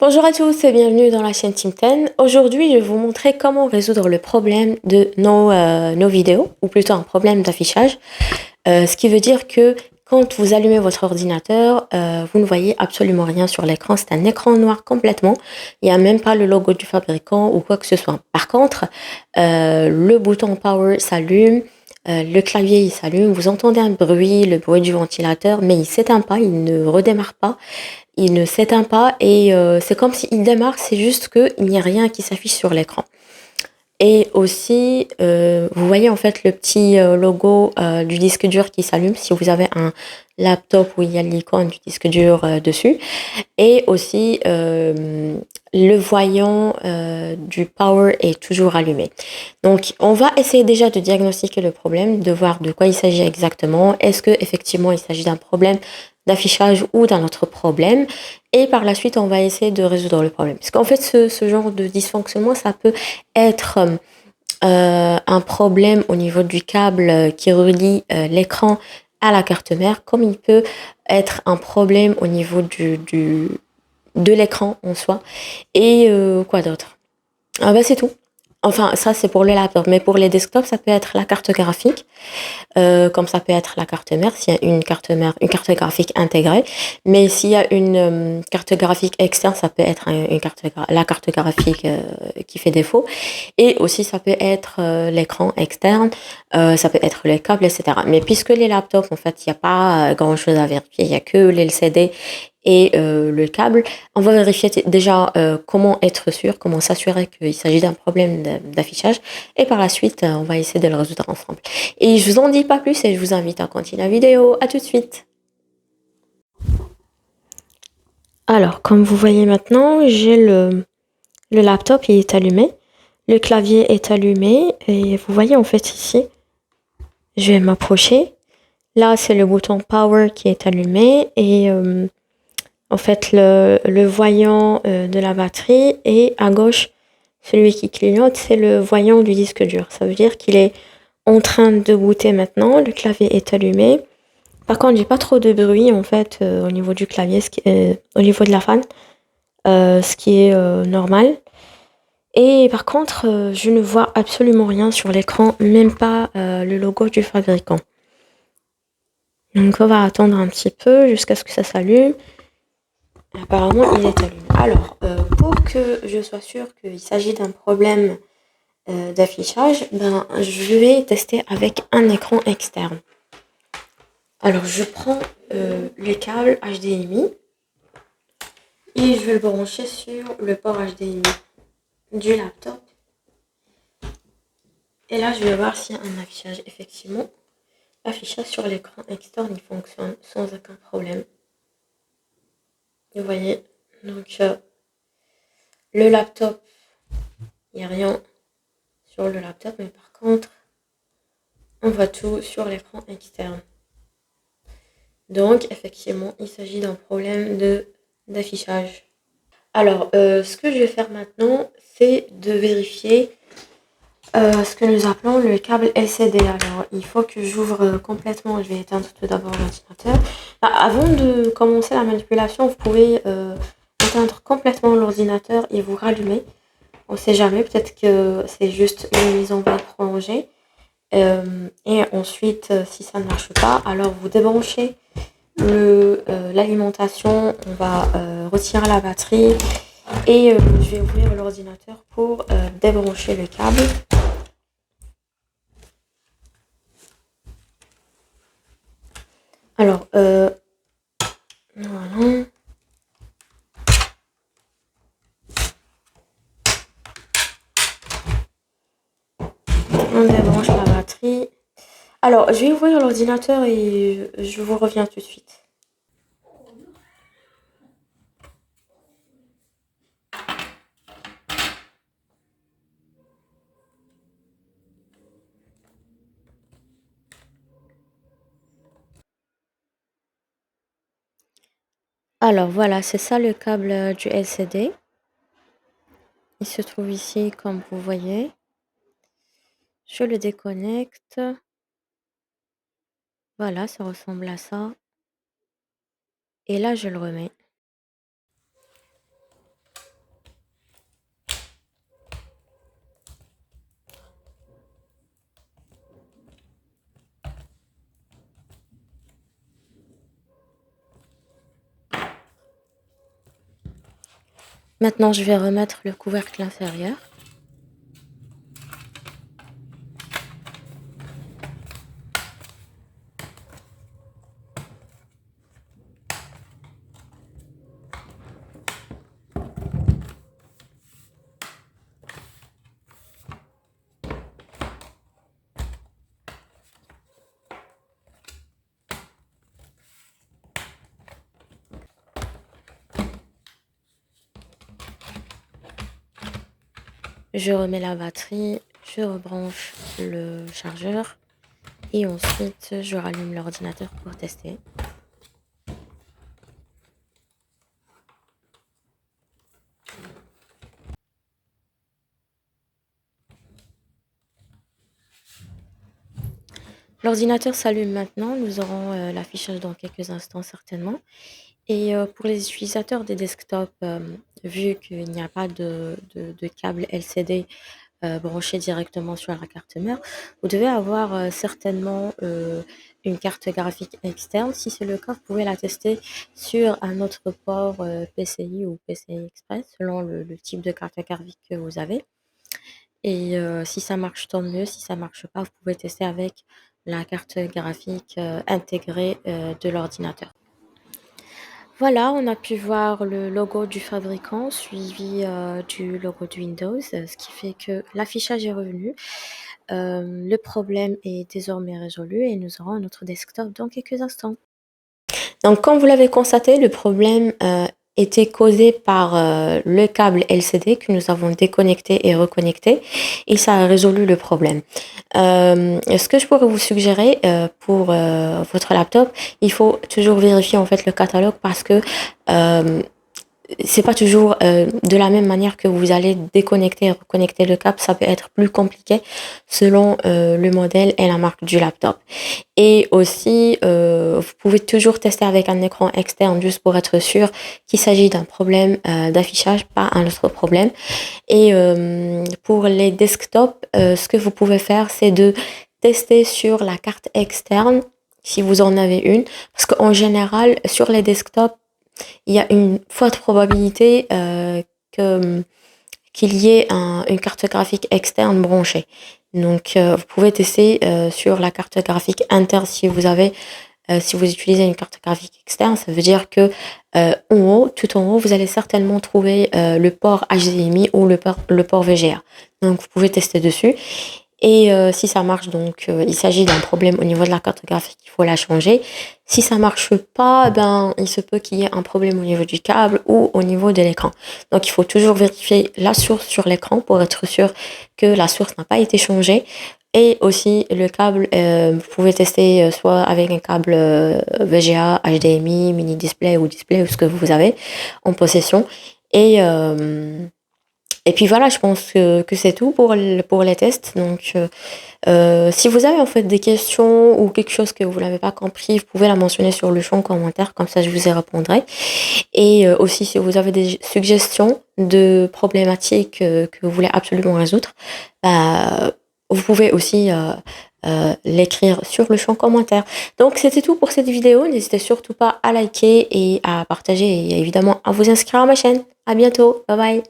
Bonjour à tous et bienvenue dans la chaîne Team 10. Aujourd'hui, je vais vous montrer comment résoudre le problème de nos vidéos, ou plutôt un problème d'affichage. Ce qui veut dire que quand vous allumez votre ordinateur, vous ne voyez absolument rien sur l'écran. C'est un écran noir complètement. Il n'y a même pas le logo du fabricant ou quoi que ce soit. Par contre, le bouton Power s'allume, le clavier il s'allume, vous entendez un bruit, le bruit du ventilateur, mais il s'éteint pas, il ne redémarre pas. Il ne s'éteint pas et c'est comme s'il démarre, c'est juste qu'il n'y a rien qui s'affiche sur l'écran. Et aussi, vous voyez en fait le petit logo du disque dur qui s'allume si vous avez un laptop où il y a l'icône du disque dur dessus. Et aussi, le voyant du power est toujours allumé. Donc, on va essayer déjà de diagnostiquer le problème, de voir de quoi il s'agit exactement. Est-ce que effectivement il s'agit d'un problème d'affichage ou d'un autre problème? Et par la suite, on va essayer de résoudre le problème. Parce qu'en fait, ce genre de dysfonctionnement, ça peut être un problème au niveau du câble qui relie l'écran à la carte mère, comme il peut être un problème au niveau de l'écran en soi. Et quoi d'autre? Ah bah c'est tout. Enfin, ça c'est pour le laptop, mais pour les desktops, ça peut être la carte graphique, comme ça peut être la carte mère, s'il y a une carte graphique intégrée. Mais s'il y a une carte graphique externe, ça peut être la carte graphique qui fait défaut. Et aussi, ça peut être l'écran externe, ça peut être les câbles, etc. Mais puisque les laptops, en fait, il n'y a pas grand-chose à vérifier, il n'y a que l'LCD et le câble, on va vérifier déjà comment être sûr, comment s'assurer qu'il s'agit d'un problème d'affichage. Et par la suite, on va essayer de le résoudre ensemble. Et je vous en dis pas plus et je vous invite à continuer la vidéo. À tout de suite. Alors, comme vous voyez maintenant, j'ai le laptop, il est allumé. Le clavier est allumé et vous voyez en fait ici, je vais m'approcher. Là, c'est le bouton Power qui est allumé et en fait le voyant de la batterie et à gauche, celui qui clignote, c'est le voyant du disque dur. Ça veut dire qu'il est en train de booter maintenant. Le clavier est allumé. Par contre, j'ai pas trop de bruit en fait au niveau du clavier, au niveau de la fan, ce qui est normal. Et par contre, je ne vois absolument rien sur l'écran, même pas le logo du fabricant. Donc on va attendre un petit peu jusqu'à ce que ça s'allume. Apparemment, il est allumé. Alors, pour que je sois sûre qu'il s'agit d'un problème d'affichage, ben, je vais tester avec un écran externe. Alors, je prends le câble HDMI et je vais le brancher sur le port HDMI du laptop. Et là, je vais voir s'il y a un affichage. Effectivement, l'affichage sur l'écran externe, il fonctionne sans aucun problème. Vous voyez, donc le laptop, il n'y a rien sur le laptop, mais par contre, on voit tout sur l'écran externe. Donc, effectivement, il s'agit d'un problème d'affichage. Alors, ce que je vais faire maintenant, c'est de vérifier ce que nous appelons le câble LCD. Alors, il faut que j'ouvre complètement. Je vais éteindre tout d'abord l'ordinateur. Avant de commencer la manipulation, vous pouvez éteindre complètement l'ordinateur et vous rallumer. On ne sait jamais, peut-être que c'est juste une mise en veille prolongée. Et ensuite, si ça ne marche pas, alors vous débranchez l'alimentation, on va retirer la batterie et je vais ouvrir l'ordinateur pour débrancher le câble. Alors, voilà. On débranche la batterie. Alors, je vais ouvrir l'ordinateur et je vous reviens tout de suite. Alors voilà, c'est ça le câble du LCD. Il se trouve ici, comme vous voyez. Je le déconnecte. Voilà, ça ressemble à ça. Et là, je le remets. Maintenant, je vais remettre le couvercle inférieur. Je remets la batterie, je rebranche le chargeur et ensuite je rallume l'ordinateur pour tester. L'ordinateur s'allume maintenant, nous aurons l'affichage dans quelques instants certainement. Et pour les utilisateurs des desktops, vu qu'il n'y a pas de câble LCD branché directement sur la carte mère, vous devez avoir certainement une carte graphique externe. Si c'est le cas, vous pouvez la tester sur un autre port PCI ou PCI Express, selon le type de carte graphique que vous avez. Et si ça marche, tant mieux. Si ça marche pas, vous pouvez tester avec la carte graphique intégrée de l'ordinateur. Voilà, on a pu voir le logo du fabricant suivi du logo de Windows, ce qui fait que l'affichage est revenu. Le problème est désormais résolu et nous aurons notre desktop dans quelques instants. Donc, comme vous l'avez constaté, le problème était causé par le câble LCD que nous avons déconnecté et reconnecté et ça a résolu le problème. Ce que je pourrais vous suggérer pour votre laptop, il faut toujours vérifier en fait le catalogue parce que c'est pas toujours de la même manière que vous allez déconnecter et reconnecter le câble. Ça peut être plus compliqué selon le modèle et la marque du laptop. Et aussi, vous pouvez toujours tester avec un écran externe juste pour être sûr qu'il s'agit d'un problème d'affichage, pas un autre problème. Et pour les desktops, ce que vous pouvez faire, c'est de tester sur la carte externe si vous en avez une. Parce qu'en général, sur les desktops, il y a une forte probabilité que, qu'il y ait une carte graphique externe branchée. Donc, vous pouvez tester sur la carte graphique interne si vous avez, si vous utilisez une carte graphique externe. Ça veut dire que en haut, tout en haut, vous allez certainement trouver le port HDMI ou le port VGA. Donc, vous pouvez tester dessus. Et si ça marche, donc il s'agit d'un problème au niveau de la carte graphique, il faut la changer. Si ça marche pas, ben il se peut qu'il y ait un problème au niveau du câble ou au niveau de l'écran. Donc il faut toujours vérifier la source sur l'écran pour être sûr que la source n'a pas été changée. Et aussi le câble, vous pouvez tester soit avec un câble VGA, HDMI, mini display ou display ou ce que vous avez en possession. Et et puis voilà, je pense que c'est tout pour les tests. Donc, si vous avez en fait des questions ou quelque chose que vous n'avez pas compris, vous pouvez la mentionner sur le champ commentaire, comme ça je vous y répondrai. Et aussi, si vous avez des suggestions de problématiques que vous voulez absolument résoudre, bah, vous pouvez aussi l'écrire sur le champ commentaire. Donc, c'était tout pour cette vidéo. N'hésitez surtout pas à liker et à partager et évidemment à vous inscrire à ma chaîne. À bientôt. Bye bye.